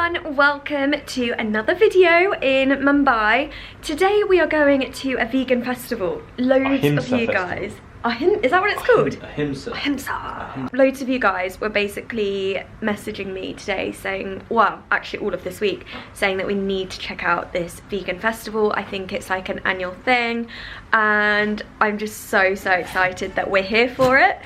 everyone, welcome to another video in Mumbai. Today we are going to a vegan festival. Loads of you guys. Is that what it's called? Ahimsa. Loads of you guys were basically messaging me today saying, well, actually all of this week, saying that we need to check out this vegan festival. I think it's like an annual thing and I'm just so excited that we're here for it.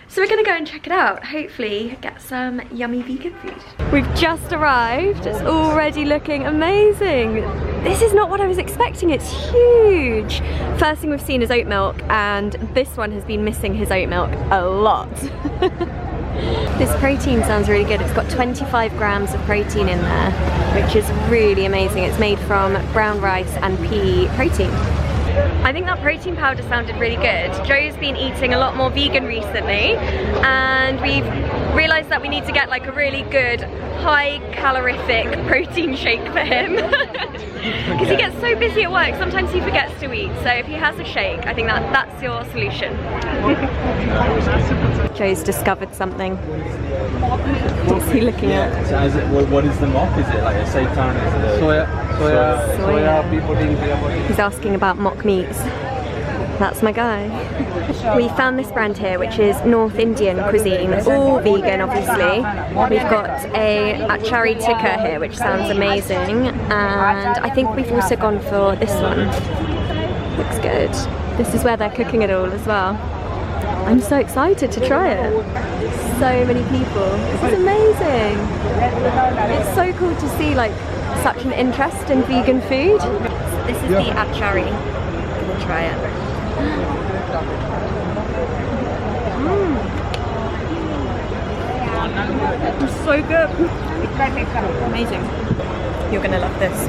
So we're gonna go and check it out, hopefully get some yummy vegan food. We've just arrived, it's already looking amazing. This is not what I was expecting, it's huge. First thing we've seen is oat milk, and this one has been missing his oat milk a lot. This protein sounds really good. It's got 25 grams of protein in there, which is really amazing. It's made from brown rice and pea protein. I think that protein powder sounded really good. Joe's been eating a lot more vegan recently and we've realised that we need to get like a really good high calorific protein shake for him because he gets so busy at work, sometimes he forgets to eat. So if he has a shake, I think that's your solution. Joe's discovered something. What's he looking at? So what is the mock? Is it like a seitan? Is it a soya pea protein? He's asking about mock meats. That's my guy. We found this brand here, which is North Indian cuisine, all vegan obviously. We've got a achari tikka here, which sounds amazing, and I think we've also gone for this one. Looks good. This is where they're cooking it all as well. I'm so excited to try it. So many people. This is amazing. It's so cool to see like such an interest in vegan food. This is the achari. I'm gonna try it. It's so good. Amazing. You're gonna love this.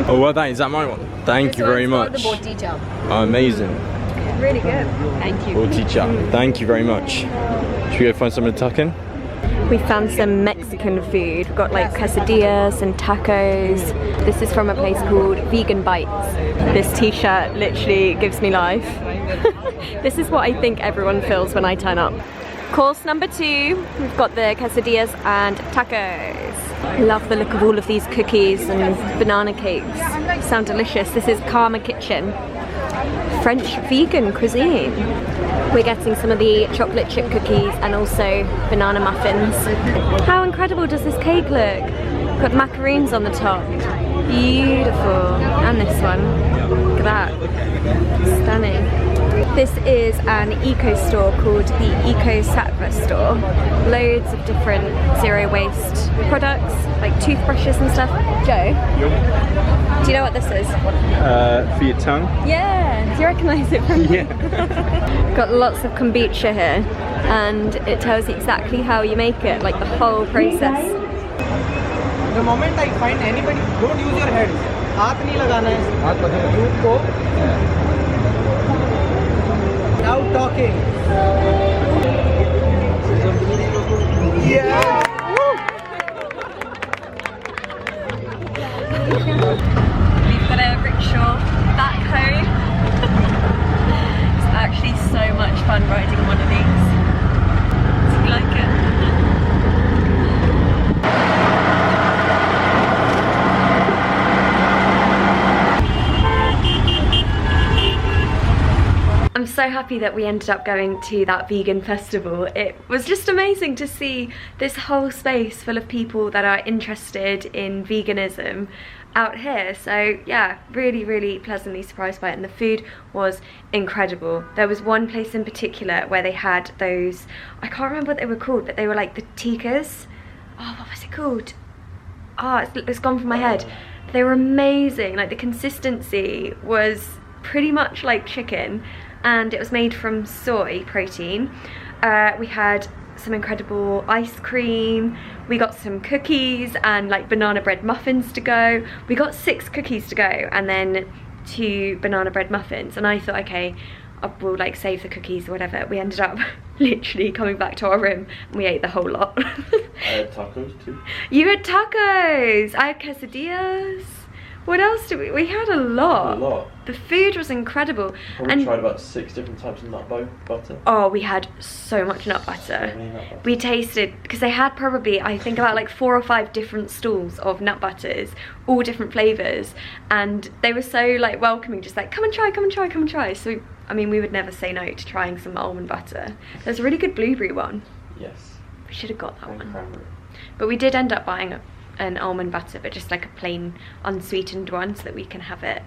Oh well done, is that my one? Thank you very much. Oh, amazing. Really good. Thank you. Thank you very much. Should we go find something to tuck in? We found some Mexican food. We've got like quesadillas and tacos. This is from a place called Vegan Bites. This t-shirt literally gives me life. This is what I think everyone feels when I turn up. Course number 2, we've got the quesadillas and tacos. I love the look of all of these cookies and banana cakes. Sound delicious. This is Karma Kitchen. French vegan cuisine. We're getting some of the chocolate chip cookies and also banana muffins. How incredible does this cake look? Got macaroons on the top. Beautiful. And this one. Look at that. Stunning. This is an eco store called the Eco Sattva store. Loads of different zero waste products, like toothbrushes and stuff. Joe? Do you know what this is? For your tongue? Yeah, do you recognise it from Yeah. Got lots of kombucha here and it tells you exactly how you make it, like the whole process. The moment I find anybody, don't use your head. हाथ नहीं लगाना है. दूध को. Now talking. Yeah. We've got a rickshaw back home. It's actually so much fun riding one of these. Do you like it? I'm so happy that we ended up going to that vegan festival. It was just amazing to see this whole space full of people that are interested in veganism out here. So yeah, really pleasantly surprised by it, and the food was incredible. There was one place in particular where they had those, I can't remember what they were called, but they were like the tikkas. Oh, what was it called? Oh, it's gone from my head. They were amazing. Like the consistency was pretty much like chicken, and it was made from soy protein. We had some incredible ice cream, we got some cookies and like banana bread muffins to go. We got 6 cookies to go and then 2 banana bread muffins, and I thought, okay, we'll like save the cookies or whatever. We ended up literally coming back to our room and we ate the whole lot. I had tacos too. You had tacos, I had quesadillas. What else did we had a lot. The food was incredible. We tried about 6 different types of nut butter. Oh, we had so much nut butter. We tasted, because they had probably, I think, about like 4 or 5 different stalls of nut butters, all different flavours, and they were so like welcoming, just like, come and try, come and try, come and try. So I mean, we would never say no to trying some almond butter. There's a really good blueberry one. Yes. We should have got that one. Cranberry. But we did end up buying an almond butter, but just like a plain unsweetened one, so that we can have it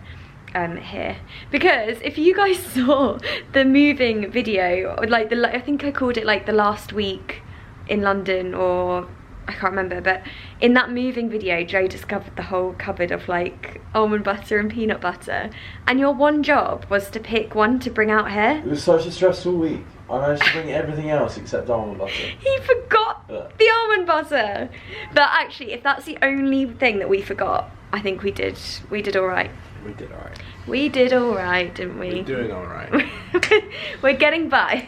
here. Because if you guys saw the moving video, like I think I called it like the last week in London, or I can't remember, but in that moving video, Joe discovered the whole cupboard of like almond butter and peanut butter, and your one job was to pick one to bring out here. It was such a stressful week. I managed to bring everything else except almond butter. He forgot the almond butter. But actually, if that's the only thing that we forgot, I think we did all right. We did all right. We did all right, didn't we? We're doing all right. We're getting by.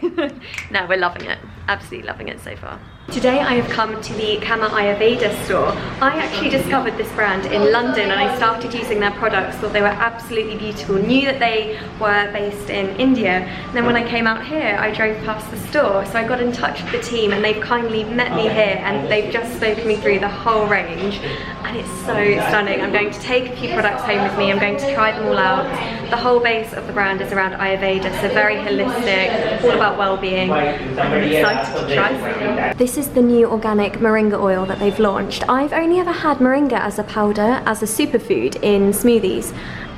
No, we're loving it. Absolutely loving it so far. Today I have come to the Kama Ayurveda store. I actually discovered this brand in London and I started using their products, thought they were absolutely beautiful, knew that they were based in India. And then when I came out here, I drove past the store, so I got in touch with the team and they've kindly met me here and they've just spoken me through the whole range. And it's so stunning. I'm going to take a few products home with me, I'm going to try them all out. The whole base of the brand is around Ayurveda, so very holistic, all about well-being. I'm really excited to try some. This is the new organic moringa oil that they've launched. I've only ever had moringa as a powder, as a superfood in smoothies.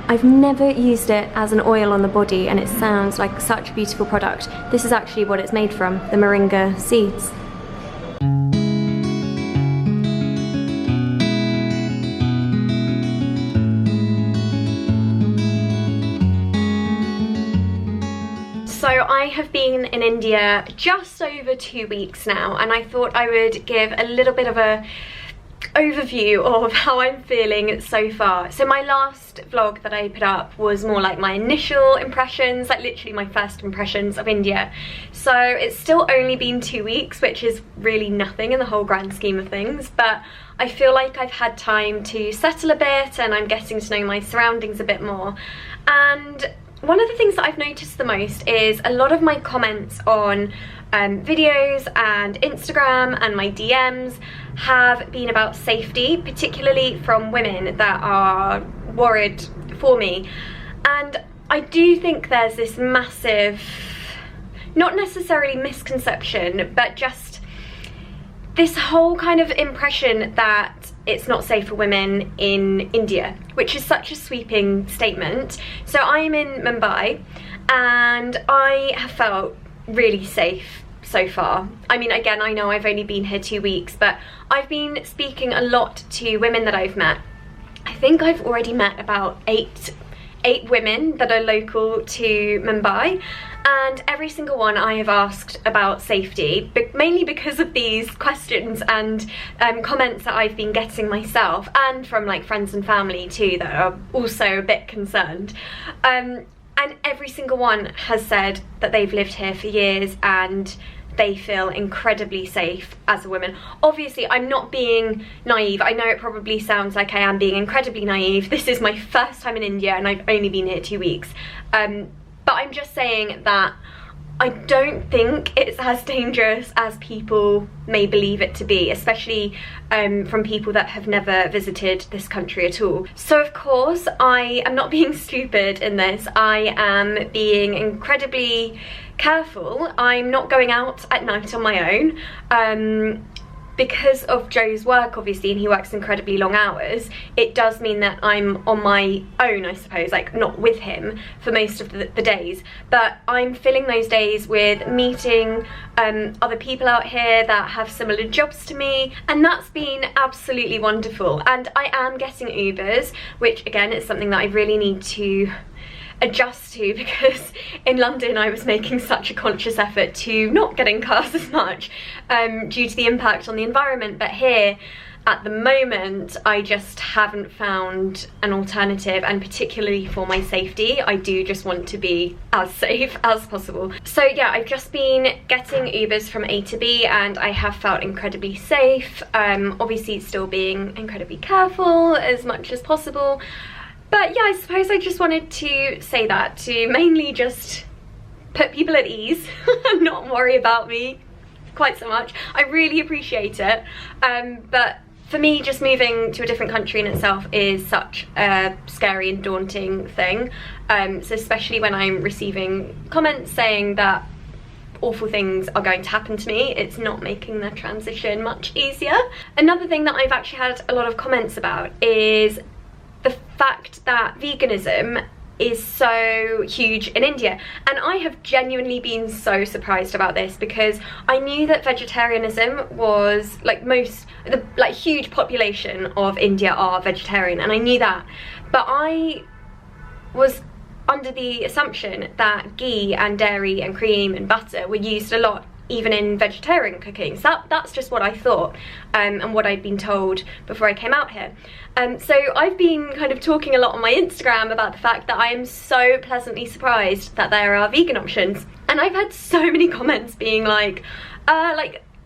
I've never used it as an oil on the body, and it sounds like such a beautiful product. This is actually what it's made from, the moringa seeds. So I have been in India just over 2 weeks now, and I thought I would give a little bit of a overview of how I'm feeling so far. So my last vlog that I put up was more like my initial impressions, like literally my first impressions of India. So it's still only been 2 weeks, which is really nothing in the whole grand scheme of things, but I feel like I've had time to settle a bit and I'm getting to know my surroundings a bit more. And one of the things that I've noticed the most is a lot of my comments on videos and Instagram and my DMs have been about safety, particularly from women that are worried for me. And I do think there's this massive, not necessarily misconception, but just this whole kind of impression that it's not safe for women in India, which is such a sweeping statement. So I'm in Mumbai and I have felt really safe so far. I mean, again, I know I've only been here 2 weeks, but I've been speaking a lot to women that I've met. I think I've already met about eight women that are local to Mumbai, and every single one I have asked about safety, but mainly because of these questions and comments that I've been getting myself, and from like friends and family too that are also a bit concerned. And every single one has said that they've lived here for years and they feel incredibly safe as a woman. Obviously, I'm not being naive. I know it probably sounds like I am being incredibly naive. This is my first time in India and I've only been here 2 weeks. But I'm just saying that I don't think it's as dangerous as people may believe it to be, especially from people that have never visited this country at all. So of course, I am not being stupid in this. I am being incredibly careful. I'm not going out at night on my own. Because of Joe's work, obviously, and he works incredibly long hours, it does mean that I'm on my own, I suppose, like not with him for most of the days. But I'm filling those days with meeting other people out here that have similar jobs to me, and that's been absolutely wonderful. And I am getting Ubers, which again is something that I really need to adjust to, because in London I was making such a conscious effort to not get in cars as much due to the impact on the environment, but here at the moment I just haven't found an alternative, and particularly for my safety I do just want to be as safe as possible. So yeah, I've just been getting Ubers from A to B and I have felt incredibly safe, obviously still being incredibly careful as much as possible. But yeah, I suppose I just wanted to say that to mainly just put people at ease and not worry about me quite so much. I really appreciate it, but for me, just moving to a different country in itself is such a scary and daunting thing. So especially when I'm receiving comments saying that awful things are going to happen to me, it's not making the transition much easier. Another thing that I've actually had a lot of comments about is the fact that veganism is so huge in India, and I have genuinely been so surprised about this, because I knew that vegetarianism was like the huge population of India are vegetarian, and I knew that, but I was under the assumption that ghee and dairy and cream and butter were used a lot even in vegetarian cooking. So that's just what I thought, and what I'd been told before I came out here. So I've been kind of talking a lot on my Instagram about the fact that I am so pleasantly surprised that there are vegan options, and I've had so many comments being like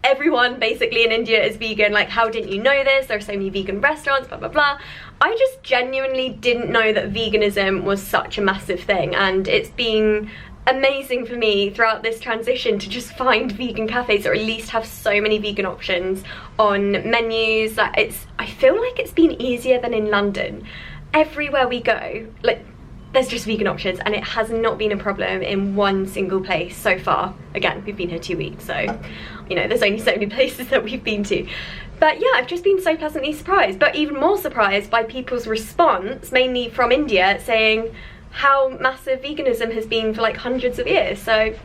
everyone basically in India is vegan, like how didn't you know this, there are so many vegan restaurants, blah blah blah. I just genuinely didn't know that veganism was such a massive thing, and it's been amazing for me throughout this transition to just find vegan cafes, or at least have so many vegan options on menus. Like I feel like it's been easier than in London. Everywhere we go, like there's just vegan options, and it has not been a problem in one single place so far. Again, we've been here 2 weeks, so you know there's only so many places that we've been to. But yeah, I've just been so pleasantly surprised, but even more surprised by people's response, mainly from India, saying how massive veganism has been for like hundreds of years. So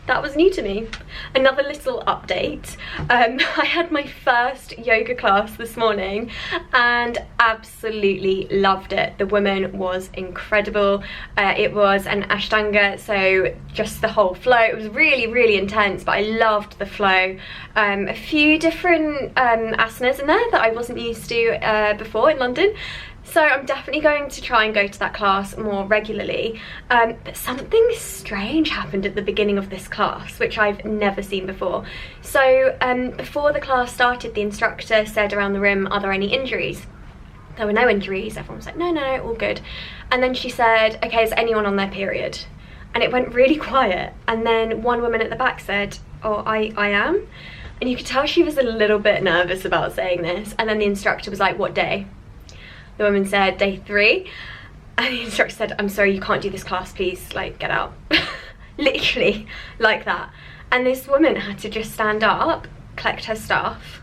that was new to me. Another little update, I had my first yoga class this morning and absolutely loved it. The woman was incredible. It was an Ashtanga, so just the whole flow. It was really intense, but I loved the flow. A few different asanas in there that I wasn't used to before in London. So I'm definitely going to try and go to that class more regularly. But something strange happened at the beginning of this class, which I've never seen before. So before the class started, the instructor said around the room, are there any injuries? There were no injuries. Everyone was like, no, all good. And then she said, okay, is anyone on their period? And it went really quiet. And then one woman at the back said, oh, I am. And you could tell she was a little bit nervous about saying this. And then the instructor was like, what day? The woman said day 3, and the instructor said, I'm sorry, you can't do this class, please, like, get out. Literally, like that. And this woman had to just stand up, collect her stuff,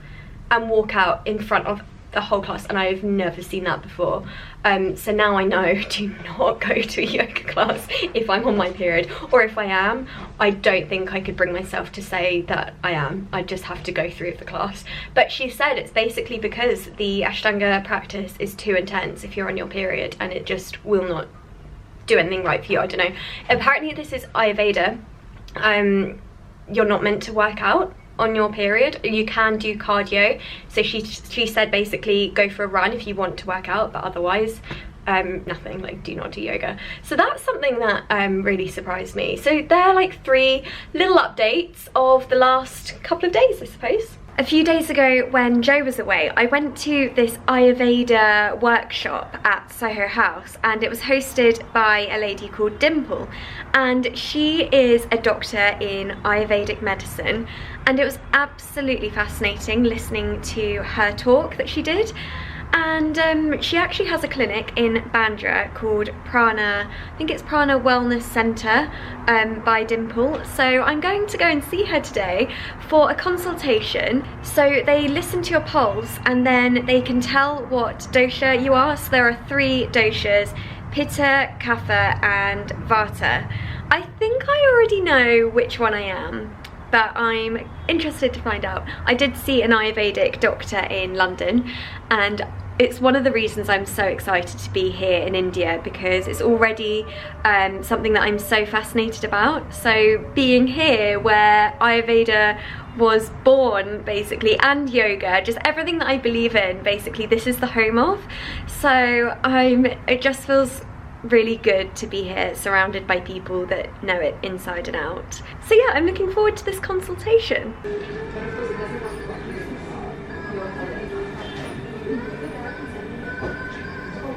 and walk out in front of the whole class, and I've never seen that before. So now I know, do not go to a yoga class if I'm on my period, or if I am, I don't think I could bring myself to say that I am. I just have to go through the class. But she said it's basically because the Ashtanga practice is too intense if you're on your period, and it just will not do anything right for you. I don't know. Apparently this is Ayurveda. You're not meant to work out on your period. You can do cardio, so she said basically go for a run if you want to work out, but otherwise nothing, like do not do yoga. So that's something that really surprised me. So they're like 3 little updates of the last couple of days, I suppose. A few days ago when Joe was away, I went to this Ayurveda workshop at Soho House, and it was hosted by a lady called Dimple, and she is a doctor in Ayurvedic medicine, and it was absolutely fascinating listening to her talk that she did. And she actually has a clinic in Bandra called Prana, I think it's Prana Wellness Centre by Dimple. So I'm going to go and see her today for a consultation. So they listen to your pulse and then they can tell what dosha you are. So there are 3 doshas, Pitta, Kapha and Vata. I think I already know which one I am, but I'm interested to find out. I did see an Ayurvedic doctor in London, and it's one of the reasons I'm so excited to be here in India, because it's already something that I'm so fascinated about. So being here where Ayurveda was born basically, and yoga, just everything that I believe in, basically this is the home of. So it just feels really good to be here surrounded by people that know it inside and out. So yeah, I'm looking forward to this consultation.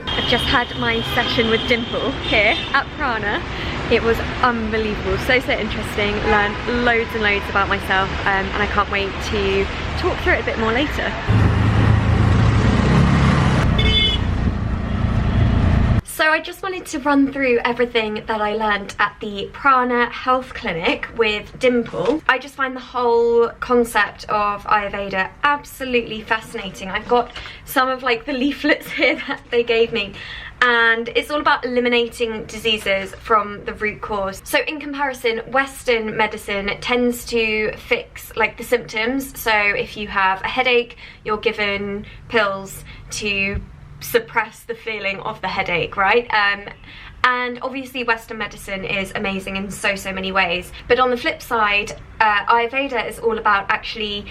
A just had my session with Dimple here at Prana. It was unbelievable, so interesting, learned loads and loads about myself, and I can't wait to talk through it a bit more later. So I just wanted to run through everything that I learned at the Prana Health Clinic with Dimple. I just find the whole concept of Ayurveda absolutely fascinating. I've got some of like the leaflets here that they gave me, and it's all about eliminating diseases from the root cause. So in comparison, Western medicine tends to fix like the symptoms. So if you have a headache, you're given pills to suppress the feeling of the headache, right? And obviously Western medicine is amazing in so many ways, but on the flip side, Ayurveda is all about actually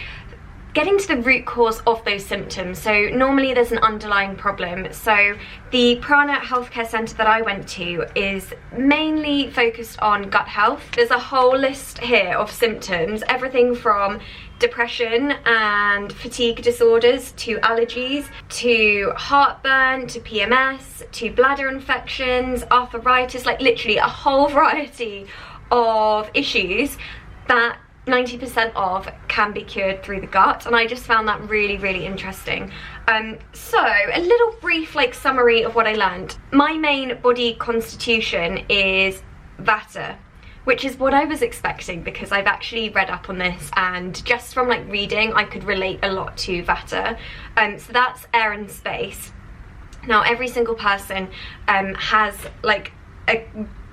getting to the root cause of those symptoms. So normally there's an underlying problem. So the Prana Healthcare Centre that I went to is mainly focused on gut health. There's a whole list here of symptoms, everything from depression and fatigue disorders to allergies to heartburn to PMS to bladder infections, arthritis, like literally a whole variety of issues that 90% of can be cured through the gut, and I just found that really interesting. So a little brief like summary of what I learned. My main body constitution is Vata, which is what I was expecting because I've actually read up on this, and just from like reading I could relate a lot to Vata. So that's air and space. Now every single person has like a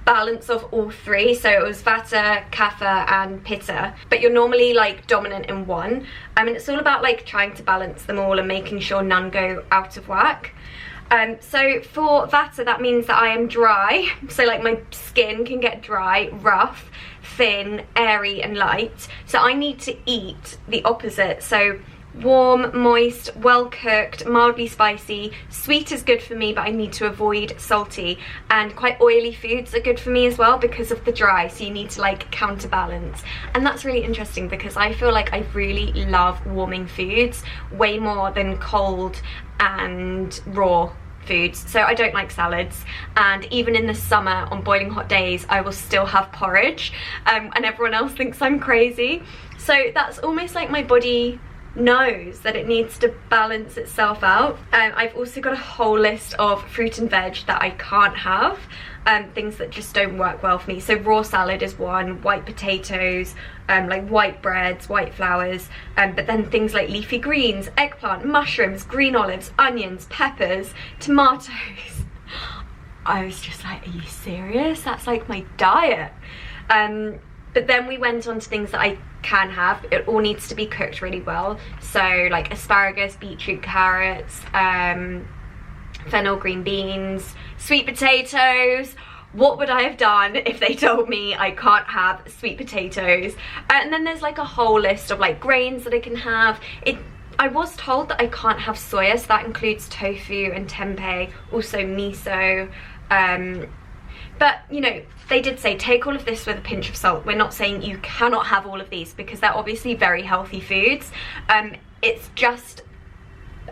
balance of all three, so it was Vata, Kapha and Pitta, but you're normally like dominant in one. And it's all about like trying to balance them all and making sure none go out of whack. So for Vata, that means that I am dry, so like my skin can get dry, rough, thin, airy and light. So I need to eat the opposite, so warm, moist, well cooked, mildly spicy. Sweet is good for me, but I need to avoid salty, and quite oily foods are good for me as well because of the dry, so you need to like counterbalance. And that's really interesting because I feel like I really love warming foods way more than cold and raw foods. So I don't like salads, and even in the summer on boiling hot days I will still have porridge, and everyone else thinks I'm crazy. So that's almost like my body knows that it needs to balance itself out. I've also got a whole list of fruit and veg that I can't have, things that just don't work well for me. So raw salad is one, white potatoes, like white breads, white flours, but then things like leafy greens, eggplant, mushrooms, green olives, onions, peppers, tomatoes. I was just like, are you serious? That's like my diet. But then we went on to things that I can have. It all needs to be cooked really well. So like asparagus, beetroot, carrots, fennel green beans, sweet potatoes. What would I have done if they told me I can't have sweet potatoes? And then there's like a whole list of like grains that I can have. I was told that I can't have soya, so that includes tofu and tempeh, also miso. But you know, they did say take all of this with a pinch of salt. We're not saying you cannot have all of these because they're obviously very healthy foods. It's just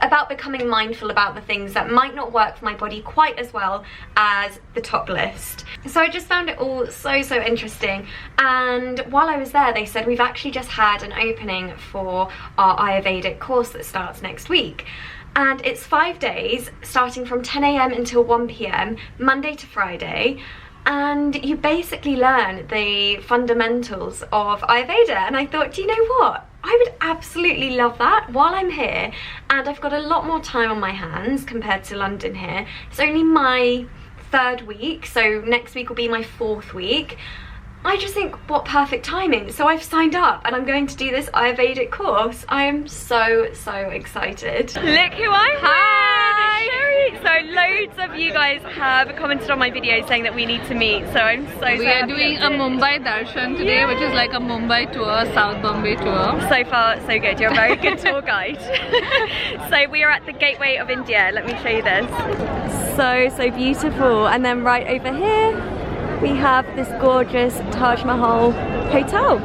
about becoming mindful about the things that might not work for my body quite as well as the top list. So I just found it all so interesting. And while I was there, they said we've actually just had an opening for our Ayurvedic course that starts next week. And it's 5 days, starting from 10 AM until 1 PM, Monday to Friday. And you basically learn the fundamentals of Ayurveda. And I thought, do you know what? I would absolutely love that while I'm here. And I've got a lot more time on my hands compared to London here. It's only my 3rd week, so next week will be my 4th week. I just think, what perfect timing. So I've signed up and I'm going to do this Ayurvedic course. I am so excited. Look who I'm with! Sherry! So loads of you guys have commented on my video saying that we need to meet. So I'm so We are doing a Mumbai darshan today, which is like a Mumbai tour, South Bombay tour. So far, so good. You're a very good tour guide. So we are at the Gateway of India. Let me show you this. So beautiful. And then right over here, we have this gorgeous Taj Mahal hotel.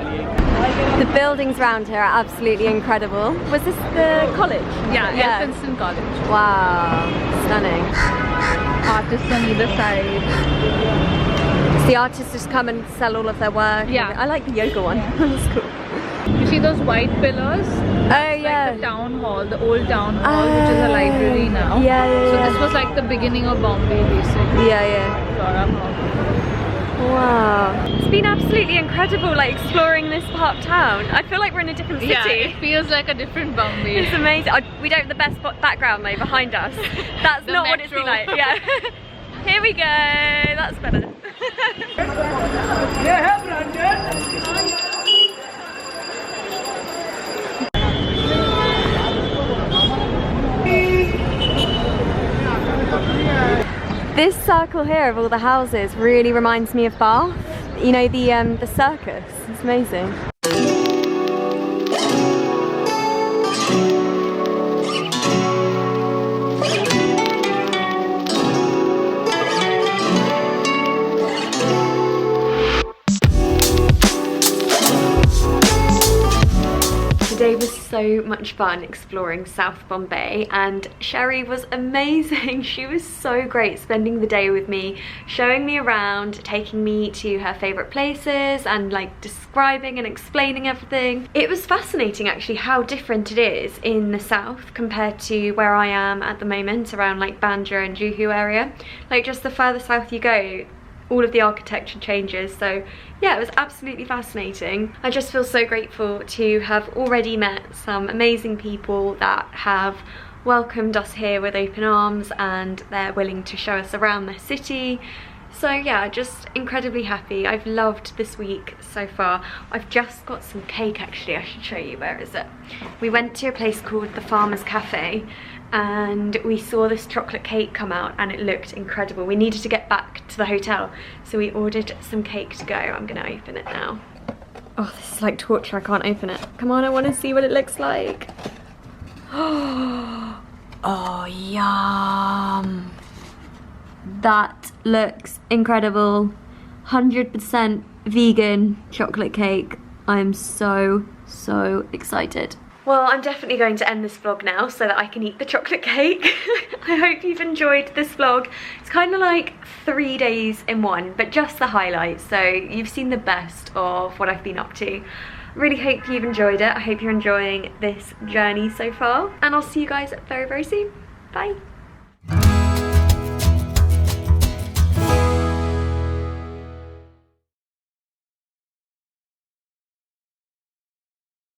The buildings around here are absolutely incredible. Was this the college? Yeah, Elphinstone College. Wow, stunning. artists on either side. The artists just come and sell all of their work. Yeah. I like the yoga one. That's cool. You see those white pillars? Oh yeah. Like the town hall, the old town hall, which is a library now. Yeah, yeah, So yeah. this was like the beginning of Bombay, basically. Yeah, yeah. Wow. It's been absolutely incredible, like exploring this part of town. I feel like we're in a different city. Yeah, it feels like a different Bombay. It's amazing. We don't have the best background though behind us. That's The not what it's been metro. like. Yeah. Here we go. That's better. This circle here of all the houses really reminds me of Bath. You know, the circus. It's amazing. Today was so much fun exploring South Bombay, and Sherry was amazing. She was so great spending the day with me, showing me around, taking me to her favourite places and like describing and explaining everything. It was fascinating actually how different it is in the south compared to where I am at the moment, around like Bandra and Juhu area. Like just the further south you go, all of the architecture changes. So yeah, it was absolutely fascinating. I just feel so grateful to have already met some amazing people that have welcomed us here with open arms, and they're willing to show us around their city. So yeah, just incredibly happy. I've loved this week so far. I've just got some cake actually, I should show you. Where is it? We went to a place called the Farmer's Cafe and we saw this chocolate cake come out and it looked incredible. We needed to get back to the hotel, so we ordered some cake to go. I'm gonna open it now. Oh, this is like torture, I can't open it. Come on, I wanna see what it looks like. Oh, yum. That looks incredible. 100% vegan chocolate cake. I'm so excited. Well, I'm definitely going to end this vlog now so that I can eat the chocolate cake. I hope you've enjoyed this vlog. It's kind of like 3 days in one, but just the highlights. So you've seen the best of what I've been up to. Really hope you've enjoyed it. I hope you're enjoying this journey so far. And I'll see you guys very soon. Bye.